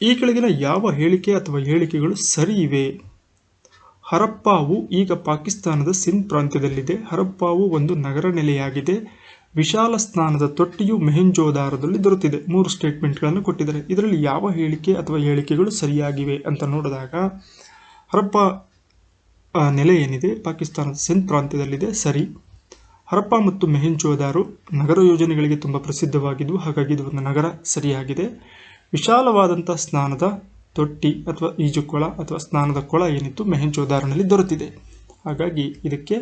ಈ ಕೆಳಗಿನ ಯಾವ ಹೇಳಿಕೆ ಅಥವಾ ಹೇಳಿಕೆಗಳು ಸರಿ ಇವೆ? ಹರಪ್ಪಾವು ಈಗ ಪಾಕಿಸ್ತಾನದ ಸಿಂಧ್ ಪ್ರಾಂತ್ಯದಲ್ಲಿದೆ. ಹರಪ್ಪಾವು ಒಂದು ನಗರ ನೆಲೆಯಾಗಿದೆ. ವಿಶಾಲ ಸ್ನಾನದ ತೊಟ್ಟಿಯು ಮೊಹೆಂಜೋದಾರೊದಲ್ಲಿ ದೊರೆತಿದೆ. 3 ಸ್ಟೇಟ್ಮೆಂಟ್ಗಳನ್ನು ಕೊಟ್ಟಿದ್ದಾರೆ. ಇದರಲ್ಲಿ ಯಾವ ಹೇಳಿಕೆ ಅಥವಾ ಹೇಳಿಕೆಗಳು ಸರಿಯಾಗಿವೆ ಅಂತ ನೋಡಿದಾಗ, ಹರಪ್ಪ ನೆಲೆ ಏನಿದೆ ಪಾಕಿಸ್ತಾನದ ಸಿಂಧ್ ಪ್ರಾಂತ್ಯದಲ್ಲಿದೆ, ಸರಿ. ಹರಪ್ಪ ಮತ್ತು ಮೊಹೆಂಜೋದಾರೋ ನಗರ ಯೋಜನೆಗಳಿಗೆ ತುಂಬ ಪ್ರಸಿದ್ಧವಾಗಿದ್ವು, ಹಾಗಾಗಿ ಇದು ಒಂದು ನಗರ, ಸರಿಯಾಗಿದೆ. ವಿಶಾಲವಾದಂಥ ಸ್ನಾನದ ತೊಟ್ಟಿ ಅಥವಾ ಈಜುಕೊಳ ಅಥವಾ ಸ್ನಾನದ ಕೊಳ ಏನಿತ್ತು ಮೊಹೆಂಜೋದಾರೋನಲ್ಲಿ ದೊರೆತಿದೆ, ಹಾಗಾಗಿ ಇದಕ್ಕೆ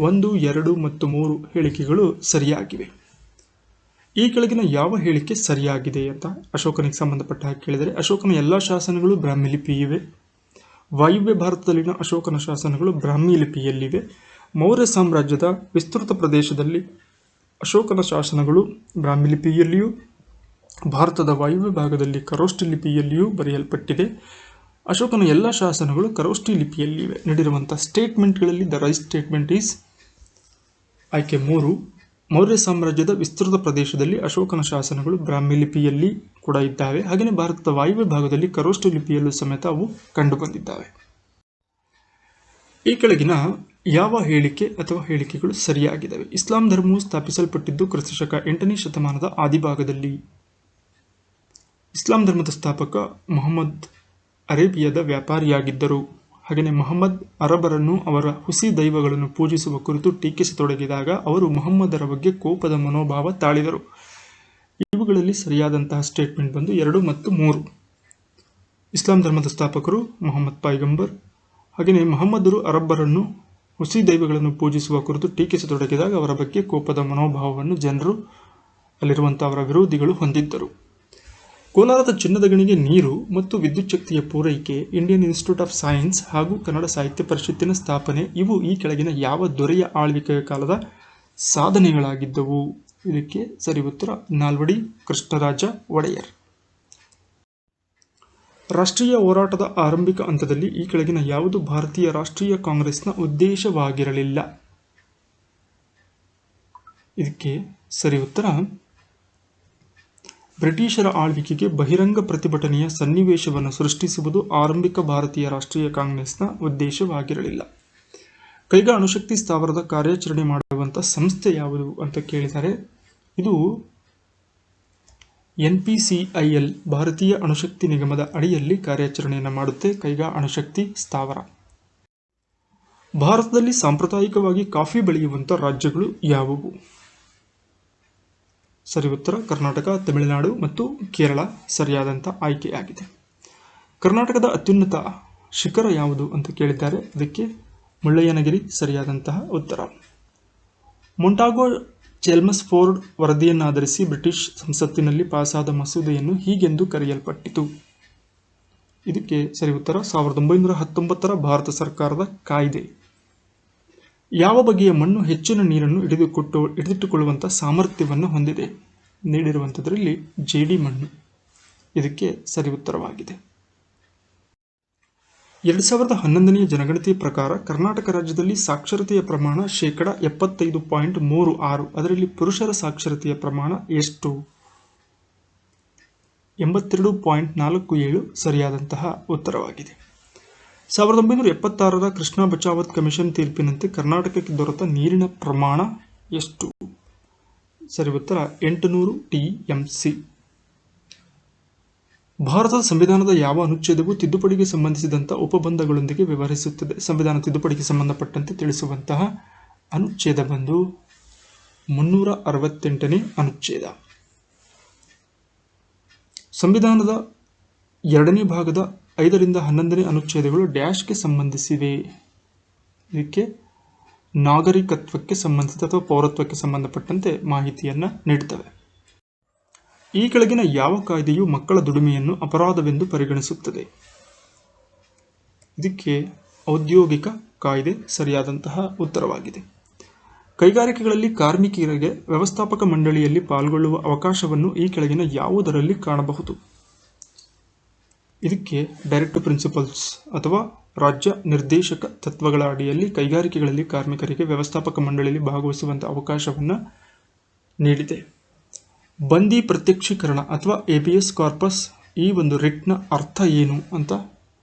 1, 2 ಮತ್ತು 3 ಹೇಳಿಕೆಗಳು ಸರಿಯಾಗಿವೆ. ಈ ಕೆಳಗಿನ ಯಾವ ಹೇಳಿಕೆ ಸರಿಯಾಗಿದೆ ಅಂತ ಅಶೋಕನಿಗೆ ಸಂಬಂಧಪಟ್ಟ ಹಾಗೆ ಕೇಳಿದರೆ, ಅಶೋಕನ ಎಲ್ಲ ಶಾಸನಗಳು ಬ್ರಾಹ್ಮಿ ಲಿಪಿ ಇವೆ. ವಾಯುವ್ಯ ಭಾರತದಲ್ಲಿನ ಅಶೋಕನ ಶಾಸನಗಳು ಬ್ರಾಹ್ಮಿ ಲಿಪಿಯಲ್ಲಿವೆ. ಮೌರ್ಯ ಸಾಮ್ರಾಜ್ಯದ ವಿಸ್ತೃತ ಪ್ರದೇಶದಲ್ಲಿ ಅಶೋಕನ ಶಾಸನಗಳು ಬ್ರಾಹ್ಮಿ ಲಿಪಿಯಲ್ಲಿಯೂ, ಭಾರತದ ವಾಯುವ್ಯ ಭಾಗದಲ್ಲಿ ಖರೋಷ್ಠಿ ಲಿಪಿಯಲ್ಲಿಯೂ ಬರೆಯಲ್ಪಟ್ಟಿದೆ. ಅಶೋಕನ ಎಲ್ಲ ಶಾಸನಗಳು ಖರೋಷ್ಠಿ ಲಿಪಿಯಲ್ಲಿವೆ. ನೀಡಿರುವಂಥ ಸ್ಟೇಟ್ಮೆಂಟ್ಗಳಲ್ಲಿ ದ ರೈಟ್ ಸ್ಟೇಟ್ಮೆಂಟ್ ಈಸ್ ಆಯ್ಕೆ 3. ಮೌರ್ಯ ಸಾಮ್ರಾಜ್ಯದ ವಿಸ್ತೃತ ಪ್ರದೇಶದಲ್ಲಿ ಅಶೋಕನ ಶಾಸನಗಳು ಬ್ರಾಹ್ಮಿ ಲಿಪಿಯಲ್ಲಿ ಕೂಡ ಇದ್ದಾವೆ. ಹಾಗೆಯೇ ಭಾರತದ ವಾಯುವ್ಯ ಭಾಗದಲ್ಲಿ ಖರೋಷ್ಠಿ ಲಿಪಿಯಲ್ಲೂ ಸಮೇತ ಅವು ಕಂಡುಬಂದಿದ್ದಾವೆ. ಈ ಕೆಳಗಿನ ಯಾವ ಹೇಳಿಕೆ ಅಥವಾ ಹೇಳಿಕೆಗಳು ಸರಿಯಾಗಿದ್ದಾವೆ? ಇಸ್ಲಾಂ ಧರ್ಮವು ಸ್ಥಾಪಿಸಲ್ಪಟ್ಟಿದ್ದು ಕ್ರಿಸ್ತಶಕ 8ನೇ ಶತಮಾನದ ಆದಿಭಾಗದಲ್ಲಿ. ಇಸ್ಲಾಂ ಧರ್ಮದ ಸ್ಥಾಪಕ ಮೊಹಮ್ಮದ್ ಅರೇಬಿಯಾದ ವ್ಯಾಪಾರಿಯಾಗಿದ್ದರು. ಹಾಗೆಯೇ ಮೊಹಮ್ಮದ್ ಅರಬರನ್ನು ಅವರ ಹುಸಿ ದೈವಗಳನ್ನು ಪೂಜಿಸುವ ಕುರಿತು ಟೀಕಿಸತೊಡಗಿದಾಗ ಅವರು ಮೊಹಮ್ಮದರ ಬಗ್ಗೆ ಕೋಪದ ಮನೋಭಾವ ತಾಳಿದರು. ಇವುಗಳಲ್ಲಿ ಸರಿಯಾದಂತಹ ಸ್ಟೇಟ್ಮೆಂಟ್ ಬಂದು 2 ಮತ್ತು 3. ಇಸ್ಲಾಂ ಧರ್ಮದ ಸ್ಥಾಪಕರು ಮೊಹಮ್ಮದ್ ಪೈಗಂಬರ್. ಹಾಗೆಯೇ ಮೊಹಮ್ಮದರು ಅರಬ್ಬರನ್ನು ಹುಸಿ ದೈವಗಳನ್ನು ಪೂಜಿಸುವ ಕುರಿತು ಟೀಕಿಸತೊಡಗಿದಾಗ ಅವರ ಬಗ್ಗೆ ಕೋಪದ ಮನೋಭಾವವನ್ನು ಜನರು, ಅಲ್ಲಿರುವಂಥ ಅವರ ವಿರೋಧಿಗಳು ಹೊಂದಿದ್ದರು. ಕೋಲಾರದ ಚಿನ್ನದ ಗಣಿಗೆ ನೀರು ಮತ್ತು ವಿದ್ಯುತ್ ಶಕ್ತಿಯ ಪೂರೈಕೆ, ಇಂಡಿಯನ್ ಇನ್ಸ್ಟಿಟ್ಯೂಟ್ ಆಫ್ ಸೈನ್ಸ್ ಹಾಗೂ ಕನ್ನಡ ಸಾಹಿತ್ಯ ಪರಿಷತ್ತಿನ ಸ್ಥಾಪನೆ ಇವು ಈ ಕೆಳಗಿನ ಯಾವ ದೊರೆಯ ಆಳ್ವಿಕೆಯ ಕಾಲದ ಸಾಧನೆಗಳಾಗಿದ್ದವು? ಇದಕ್ಕೆ ಸರಿ ಉತ್ತರ ನಾಲ್ವಡಿ ಕೃಷ್ಣರಾಜ ಒಡೆಯರ್. ರಾಷ್ಟ್ರೀಯ ಹೋರಾಟದ ಆರಂಭಿಕ ಹಂತದಲ್ಲಿ ಈ ಕೆಳಗಿನ ಯಾವುದು ಭಾರತೀಯ ರಾಷ್ಟ್ರೀಯ ಕಾಂಗ್ರೆಸ್ನ ಉದ್ದೇಶವಾಗಿರಲಿಲ್ಲ? ಇದಕ್ಕೆ ಸರಿ ಉತ್ತರ ಬ್ರಿಟಿಷರ ಆಳ್ವಿಕೆಗೆ ಬಹಿರಂಗ ಪ್ರತಿಭಟನೆಯ ಸನ್ನಿವೇಶವನ್ನು ಸೃಷ್ಟಿಸುವುದು ಆರಂಭಿಕ ಭಾರತೀಯ ರಾಷ್ಟ್ರೀಯ ಕಾಂಗ್ರೆಸ್ನ ಉದ್ದೇಶವಾಗಿರಲಿಲ್ಲ. ಕೈಗಾ ಅಣುಶಕ್ತಿ ಸ್ಥಾವರದ ಕಾರ್ಯಾಚರಣೆ ಮಾಡುವಂಥ ಸಂಸ್ಥೆ ಯಾವುದು ಅಂತ ಕೇಳಿದರೆ, ಇದು NPCIL ಭಾರತೀಯ ಅಣುಶಕ್ತಿ ನಿಗಮದ ಅಡಿಯಲ್ಲಿ ಕಾರ್ಯಾಚರಣೆಯನ್ನು ಮಾಡುತ್ತೆ. ಕೈಗಾ ಅಣುಶಕ್ತಿ ಸ್ಥಾವರ. ಭಾರತದಲ್ಲಿ ಸಾಂಪ್ರದಾಯಿಕವಾಗಿ ಕಾಫಿ ಬೆಳೆಯುವಂಥ ರಾಜ್ಯಗಳು ಯಾವುವು? ಸರಿ ಉತ್ತರ ಕರ್ನಾಟಕ, ತಮಿಳುನಾಡು ಮತ್ತು ಕೇರಳ ಸರಿಯಾದಂಥ ಆಯ್ಕೆಯಾಗಿದೆ. ಕರ್ನಾಟಕದ ಅತ್ಯುನ್ನತ ಶಿಖರ ಯಾವುದು ಅಂತ ಕೇಳಿದ್ದಾರೆ, ಅದಕ್ಕೆ ಮುಳ್ಳಯ್ಯನಗಿರಿ ಸರಿಯಾದಂತಹ ಉತ್ತರ. ಮೊಂಟಾಗೊ ಚೆಲ್ಮಸ್ಫೋರ್ಡ್ ವರದಿಯನ್ನಾಧರಿಸಿ ಬ್ರಿಟಿಷ್ ಸಂಸತ್ತಿನಲ್ಲಿ ಪಾಸಾದ ಮಸೂದೆಯನ್ನು ಹೀಗೆಂದು ಕರೆಯಲ್ಪಟ್ಟಿತು. ಇದಕ್ಕೆ ಸರಿ ಉತ್ತರ 1919ರ ಭಾರತ ಸರ್ಕಾರದ ಕಾಯ್ದೆ. ಯಾವ ಬಗೆಯ ಮಣ್ಣು ಹೆಚ್ಚಿನ ನೀರನ್ನು ಹಿಡಿದಿಟ್ಟುಕೊಳ್ಳುವಂಥ ಸಾಮರ್ಥ್ಯವನ್ನು ಹೊಂದಿದೆ? ನೀಡಿರುವಂಥದ್ರಲ್ಲಿ ಜೇಡಿ ಮಣ್ಣು ಇದಕ್ಕೆ ಸರಿ ಉತ್ತರವಾಗಿದೆ. 2011ನೇ ಜನಗಣತಿಯ ಪ್ರಕಾರ ಕರ್ನಾಟಕ ರಾಜ್ಯದಲ್ಲಿ ಸಾಕ್ಷರತೆಯ ಪ್ರಮಾಣ 75.36%. ಅದರಲ್ಲಿ ಪುರುಷರ ಸಾಕ್ಷರತೆಯ ಪ್ರಮಾಣ ಎಷ್ಟು? 82.47 ಸರಿಯಾದಂತಹ ಉತ್ತರವಾಗಿದೆ. 1976ರ ಕೃಷ್ಣಾ ಬಚಾವತ್ ಕಮಿಷನ್ ತೀರ್ಪಿನಂತೆ ಕರ್ನಾಟಕಕ್ಕೆ ದೊರೆತ ನೀರಿನ ಪ್ರಮಾಣ ಎಷ್ಟು? ಸರಿ ಉತ್ತರ 800 TMC. ಭಾರತದ ಸಂವಿಧಾನದ ಯಾವ ಅನುಚ್ಛೇದವು ತಿದ್ದುಪಡಿಗೆ ಸಂಬಂಧಿಸಿದಂಥ ಉಪಬಂಧಗಳೊಂದಿಗೆ ವ್ಯವಹರಿಸುತ್ತದೆ? ಸಂವಿಧಾನ ತಿದ್ದುಪಡಿಗೆ ಸಂಬಂಧಪಟ್ಟಂತೆ ತಿಳಿಸುವಂತಹ ಅನುಚ್ಛೇದ ಬಂದು 368ನೇ ಅನುಚ್ಛೇದ. ಸಂವಿಧಾನದ 2ನೇ ಭಾಗದ 5ರಿಂದ 11ನೇ ಅನುಚ್ಛೇದಗಳು ಡ್ಯಾಶ್ಗೆ ಸಂಬಂಧಿಸಿವೆ. ಇದಕ್ಕೆ ನಾಗರಿಕತ್ವಕ್ಕೆ ಸಂಬಂಧಿಸಿದ ಅಥವಾ ಪೌರತ್ವಕ್ಕೆ ಸಂಬಂಧಪಟ್ಟಂತೆ ಮಾಹಿತಿಯನ್ನು ನೀಡುತ್ತವೆ. ಈ ಕೆಳಗಿನ ಯಾವ ಕಾಯ್ದೆಯು ಮಕ್ಕಳ ದುಡಿಮೆಯನ್ನು ಅಪರಾಧವೆಂದು ಪರಿಗಣಿಸುತ್ತದೆ? ಇದಕ್ಕೆ ಔದ್ಯೋಗಿಕ ಕಾಯ್ದೆ ಸರಿಯಾದಂತಹ ಉತ್ತರವಾಗಿದೆ. ಕೈಗಾರಿಕೆಗಳಲ್ಲಿ ಕಾರ್ಮಿಕರಿಗೆ ವ್ಯವಸ್ಥಾಪಕ ಮಂಡಳಿಯಲ್ಲಿ ಪಾಲ್ಗೊಳ್ಳುವ ಅವಕಾಶವನ್ನು ಈ ಕೆಳಗಿನ ಯಾವುದರಲ್ಲಿ ಕಾಣಬಹುದು? ಇದಕ್ಕೆ ಡೈರೆಕ್ಟಿವ್ ಪ್ರಿನ್ಸಿಪಲ್ಸ್ ಅಥವಾ ರಾಜ್ಯ ನಿರ್ದೇಶಕ ತತ್ವಗಳ ಅಡಿಯಲ್ಲಿ ಕೈಗಾರಿಕೆಗಳಲ್ಲಿ ಕಾರ್ಮಿಕರಿಗೆ ವ್ಯವಸ್ಥಾಪಕ ಮಂಡಳಿಯಲ್ಲಿ ಭಾಗವಹಿಸುವಂಥ ಅವಕಾಶವನ್ನು ನೀಡಿದೆ. ಬಂದಿ ಪ್ರತ್ಯಕ್ಷೀಕರಣ ಅಥವಾ ABS ಕಾರ್ಪಸ್ ಈ ಒಂದು ರಿಟ್ನ ಅರ್ಥ ಏನು ಅಂತ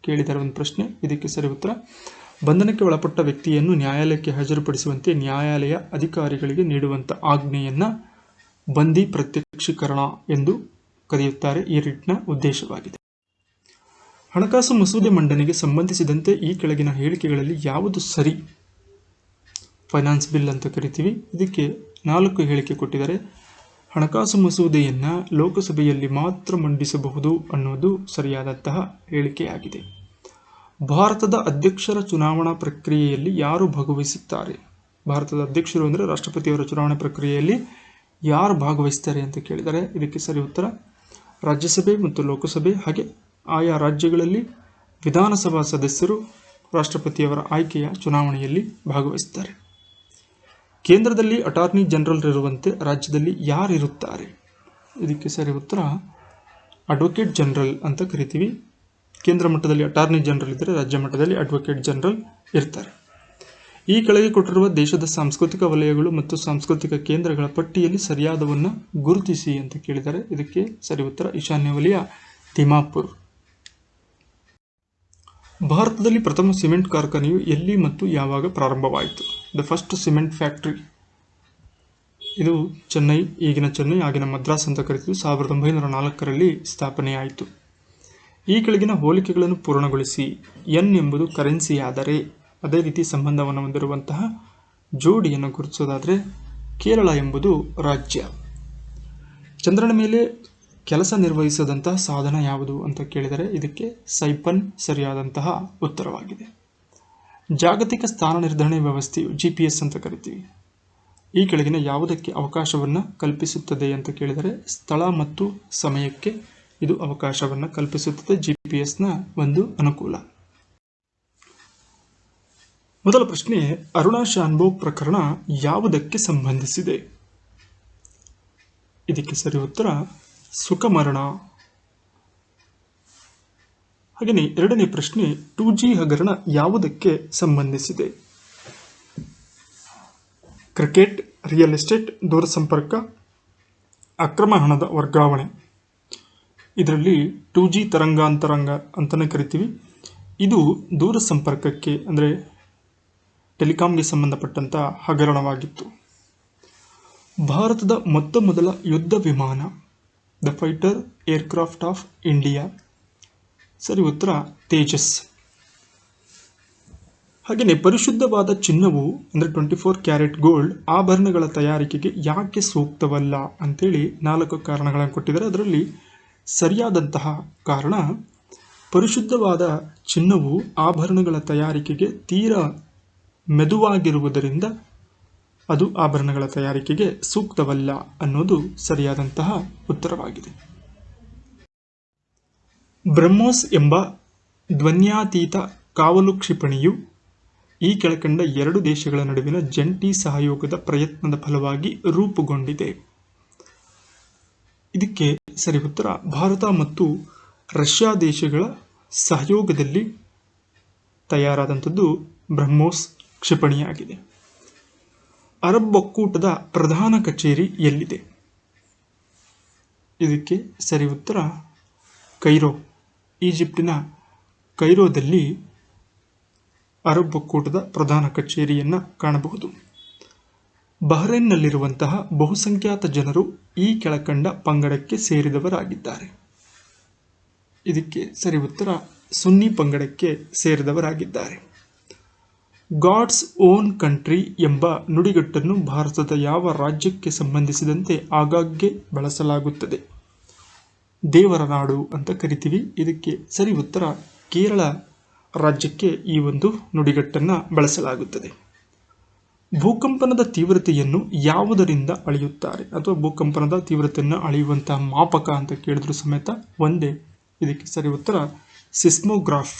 ಕೇಳಿದ್ದಾರೆ ಒಂದು ಪ್ರಶ್ನೆ. ಇದಕ್ಕೆ ಸರಿ ಉತ್ತರ, ಬಂಧನಕ್ಕೆ ಒಳಪಟ್ಟ ವ್ಯಕ್ತಿಯನ್ನು ನ್ಯಾಯಾಲಯಕ್ಕೆ ಹಾಜರುಪಡಿಸುವಂತೆ ನ್ಯಾಯಾಲಯ ಅಧಿಕಾರಿಗಳಿಗೆ ನೀಡುವಂಥ ಆಜ್ಞೆಯನ್ನು ಬಂದಿ ಪ್ರತ್ಯಕ್ಷೀಕರಣ ಎಂದು ಕರೆಯುತ್ತಾರೆ. ಈ ರಿಟ್ನ ಉದ್ದೇಶವಾಗಿದೆ. ಹಣಕಾಸು ಮಸೂದೆ ಮಂಡನೆಗೆ ಸಂಬಂಧಿಸಿದಂತೆ ಈ ಕೆಳಗಿನ ಹೇಳಿಕೆಗಳಲ್ಲಿ ಯಾವುದು ಸರಿ? ಫೈನಾನ್ಸ್ ಬಿಲ್ ಅಂತ ಕರಿತೀವಿ. ಇದಕ್ಕೆ 4 ಹೇಳಿಕೆ ಕೊಟ್ಟಿದ್ದಾರೆ. ಹಣಕಾಸು ಮಸೂದೆಯನ್ನು ಲೋಕಸಭೆಯಲ್ಲಿ ಮಾತ್ರ ಮಂಡಿಸಬಹುದು ಅನ್ನೋದು ಸರಿಯಾದಂತಹ ಹೇಳಿಕೆಯಾಗಿದೆ. ಭಾರತದ ಅಧ್ಯಕ್ಷರ ಚುನಾವಣಾ ಪ್ರಕ್ರಿಯೆಯಲ್ಲಿ ಯಾರು ಭಾಗವಹಿಸುತ್ತಾರೆ? ಭಾರತದ ಅಧ್ಯಕ್ಷರು ಅಂದರೆ ರಾಷ್ಟ್ರಪತಿಯವರ ಚುನಾವಣಾ ಪ್ರಕ್ರಿಯೆಯಲ್ಲಿ ಯಾರು ಭಾಗವಹಿಸ್ತಾರೆ ಅಂತ ಕೇಳಿದರೆ ಇದಕ್ಕೆ ಸರಿ ಉತ್ತರ, ರಾಜ್ಯಸಭೆ ಮತ್ತು ಲೋಕಸಭೆ ಹಾಗೆ ಆಯಾ ರಾಜ್ಯಗಳಲ್ಲಿ ವಿಧಾನಸಭಾ ಸದಸ್ಯರು ರಾಷ್ಟ್ರಪತಿಯವರ ಆಯ್ಕೆಯ ಚುನಾವಣೆಯಲ್ಲಿ ಭಾಗವಹಿಸುತ್ತಾರೆ. ಕೇಂದ್ರದಲ್ಲಿ ಅಟಾರ್ನಿ ಜನರಲ್ ಇರುವಂತೆ ರಾಜ್ಯದಲ್ಲಿ ಯಾರಿರುತ್ತಾರೆ? ಇದಕ್ಕೆ ಸರಿ ಉತ್ತರ, ಅಡ್ವೊಕೇಟ್ ಜನರಲ್ ಅಂತ ಕರಿತೀವಿ. ಕೇಂದ್ರ ಮಟ್ಟದಲ್ಲಿ ಅಟಾರ್ನಿ ಜನರಲ್ ಇದ್ದರೆ ರಾಜ್ಯ ಮಟ್ಟದಲ್ಲಿ ಅಡ್ವೊಕೇಟ್ ಜನರಲ್ ಇರ್ತಾರೆ. ಈ ಕೆಳಗೆ ಕೊಟ್ಟಿರುವ ದೇಶದ ಸಾಂಸ್ಕೃತಿಕ ವಲಯಗಳು ಮತ್ತು ಸಾಂಸ್ಕೃತಿಕ ಕೇಂದ್ರಗಳ ಪಟ್ಟಿಯಲ್ಲಿ ಸರಿಯಾದವನ್ನು ಗುರುತಿಸಿ ಅಂತ ಕೇಳಿದ್ದಾರೆ. ಇದಕ್ಕೆ ಸರಿ ಉತ್ತರ, ಈಶಾನ್ಯ ವಲಯ ದಿಮಾಪುರ್. ಭಾರತದಲ್ಲಿ ಪ್ರಥಮ ಸಿಮೆಂಟ್ ಕಾರ್ಖಾನೆಯು ಎಲ್ಲಿ ಮತ್ತು ಯಾವಾಗ ಪ್ರಾರಂಭವಾಯಿತು? ದ ಫಸ್ಟ್ ಸಿಮೆಂಟ್ ಫ್ಯಾಕ್ಟರಿ, ಇದು ಚೆನ್ನೈ, ಈಗಿನ ಚೆನ್ನೈ ಆಗಿನ ಮದ್ರಾಸ್ ಅಂತ ಕರಿತೀವಿ, 1904ರಲ್ಲಿ ಸ್ಥಾಪನೆಯಾಯಿತು. ಈ ಕೆಳಗಿನ ಹೋಲಿಕೆಗಳನ್ನು ಪೂರ್ಣಗೊಳಿಸಿ. ಎನ್ ಎಂಬುದು ಕರೆನ್ಸಿ ಆದರೆ ಅದೇ ರೀತಿ ಸಂಬಂಧವನ್ನು ಹೊಂದಿರುವಂತಹ ಜೋಡಿಯನ್ನು ಗುರುತಿಸೋದಾದರೆ ಕೇರಳ ಎಂಬುದು ರಾಜ್ಯ. ಚಂದ್ರನ ಮೇಲೆ ಕೆಲಸ ನಿರ್ವಹಿಸದಂತಹ ಸಾಧನ ಯಾವುದು ಅಂತ ಕೇಳಿದರೆ ಇದಕ್ಕೆ ಸೈಪನ್ ಸರಿಯಾದಂತಹ ಉತ್ತರವಾಗಿದೆ. ಜಾಗತಿಕ ಸ್ಥಾನ ನಿರ್ಧರಣೆ ವ್ಯವಸ್ಥೆಯು GPS ಅಂತ ಕರಿತೀವಿ. ಈ ಕೆಳಗಿನ ಯಾವುದಕ್ಕೆ ಅವಕಾಶವನ್ನು ಕಲ್ಪಿಸುತ್ತದೆ ಅಂತ ಕೇಳಿದರೆ ಸ್ಥಳ ಮತ್ತು ಸಮಯಕ್ಕೆ ಇದು ಅವಕಾಶವನ್ನು ಕಲ್ಪಿಸುತ್ತದೆ. GPSನ ಒಂದು ಅನುಕೂಲ. ಮೊದಲ ಪ್ರಶ್ನೆ, ಅರುಣಾ ಶಾನ್ಭೋಗ್ ಪ್ರಕರಣ ಯಾವುದಕ್ಕೆ ಸಂಬಂಧಿಸಿದೆ? ಇದಕ್ಕೆ ಸರಿ ಉತ್ತರ, ಸುಖಮರಣ. ಹಾಗೆಯೇ ಎರಡನೇ ಪ್ರಶ್ನೆ, 2G ಹಗರಣ ಯಾವುದಕ್ಕೆ ಸಂಬಂಧಿಸಿದೆ? ಕ್ರಿಕೆಟ್, ರಿಯಲ್ ಎಸ್ಟೇಟ್, ದೂರಸಂಪರ್ಕ, ಅಕ್ರಮ ಹಣದ ವರ್ಗಾವಣೆ. ಇದರಲ್ಲಿ 2G ತರಂಗಾಂತರಂಗ ಅಂತಲೇ ಕರಿತೀವಿ. ಇದು ದೂರಸಂಪರ್ಕಕ್ಕೆ ಅಂದರೆ ಟೆಲಿಕಾಂಗೆ ಸಂಬಂಧಪಟ್ಟಂಥ ಹಗರಣವಾಗಿತ್ತು. ಭಾರತದ ಮೊದಲ ಯುದ್ಧ ವಿಮಾನ, the fighter aircraft of India. ಸರಿ ಉತ್ತರ, ತೇಜಸ್. ಹಾಗೆಯೇ ಪರಿಶುದ್ಧವಾದ ಚಿನ್ನವು ಅಂದರೆ 24 ಕ್ಯಾರೆಟ್ ಗೋಲ್ಡ್ ಆಭರಣಗಳ ತಯಾರಿಕೆಗೆ ಯಾಕೆ ಸೂಕ್ತವಲ್ಲ ಅಂತೇಳಿ 4 ಕಾರಣಗಳನ್ನು ಕೊಟ್ಟಿದ್ದಾರೆ. ಅದರಲ್ಲಿ ಸರಿಯಾದಂತಹ ಕಾರಣ, ಪರಿಶುದ್ಧವಾದ ಚಿನ್ನವು ಆಭರಣಗಳ ತಯಾರಿಕೆಗೆ ತೀರಾ ಮೆದುವಾಗಿರುವುದರಿಂದ ಅದು ಆಭರಣಗಳ ತಯಾರಿಕೆಗೆ ಸೂಕ್ತವಲ್ಲ ಅನ್ನೋದು ಸರಿಯಾದಂತಹ ಉತ್ತರವಾಗಿದೆ. ಬ್ರಹ್ಮೋಸ್ ಎಂಬ ಧ್ವನ್ಯಾತೀತ ಕಾವಲು ಕ್ಷಿಪಣಿಯು ಈ ಕೆಳಕಂಡ 2 ದೇಶಗಳ ನಡುವಿನ ಜಂಟಿ ಸಹಯೋಗದ ಪ್ರಯತ್ನದ ಫಲವಾಗಿ ರೂಪುಗೊಂಡಿದೆ. ಇದಕ್ಕೆ ಸರಿ ಉತ್ತರ, ಭಾರತ ಮತ್ತು ರಷ್ಯಾ ದೇಶಗಳ ಸಹಯೋಗದಲ್ಲಿ ತಯಾರಾದಂಥದ್ದು ಬ್ರಹ್ಮೋಸ್ ಕ್ಷಿಪಣಿಯಾಗಿದೆ. ಅರಬ್ ಒಕ್ಕೂಟದ ಪ್ರಧಾನ ಕಚೇರಿ ಎಲ್ಲಿದೆ? ಇದಕ್ಕೆ ಸರಿ ಉತ್ತರ, ಕೈರೋ. ಈಜಿಪ್ಟಿನ ಕೈರೋದಲ್ಲಿ ಅರಬ್ ಒಕ್ಕೂಟದ ಪ್ರಧಾನ ಕಚೇರಿಯನ್ನು ಕಾಣಬಹುದು. ಬಹ್ರೈನ್ನಲ್ಲಿರುವಂತಹ ಬಹುಸಂಖ್ಯಾತ ಜನರು ಈ ಕೆಳಕಂಡ ಪಂಗಡಕ್ಕೆ ಸೇರಿದವರಾಗಿದ್ದಾರೆ. ಇದಕ್ಕೆ ಸರಿ ಉತ್ತರ, ಸುನ್ನಿ ಪಂಗಡಕ್ಕೆ ಸೇರಿದವರಾಗಿದ್ದಾರೆ. ಗಾಡ್ಸ್ ಓನ್ ಕಂಟ್ರಿ ಎಂಬ ನುಡಿಗಟ್ಟನ್ನು ಭಾರತದ ಯಾವ ರಾಜ್ಯಕ್ಕೆ ಸಂಬಂಧಿಸಿದಂತೆ ಆಗಾಗ್ಗೆ ಬಳಸಲಾಗುತ್ತದೆ? ದೇವರ ನಾಡು ಅಂತ ಕರಿತೀವಿ. ಇದಕ್ಕೆ ಸರಿ ಉತ್ತರ, ಕೇರಳ ರಾಜ್ಯಕ್ಕೆ ಈ ಒಂದು ನುಡಿಗಟ್ಟನ್ನು ಬಳಸಲಾಗುತ್ತದೆ. ಭೂಕಂಪನದ ತೀವ್ರತೆಯನ್ನು ಯಾವುದರಿಂದ ಅಳೆಯುತ್ತಾರೆ? ಅಥವಾ ಭೂಕಂಪನದ ತೀವ್ರತೆಯನ್ನು ಅಳೆಯುವಂತಹ ಮಾಪಕ ಅಂತ ಕೇಳಿದ್ರು ಸಮೇತ ಒಂದೇ. ಇದಕ್ಕೆ ಸರಿ ಉತ್ತರ, ಸಿಸ್ಮೋಗ್ರಾಫ್.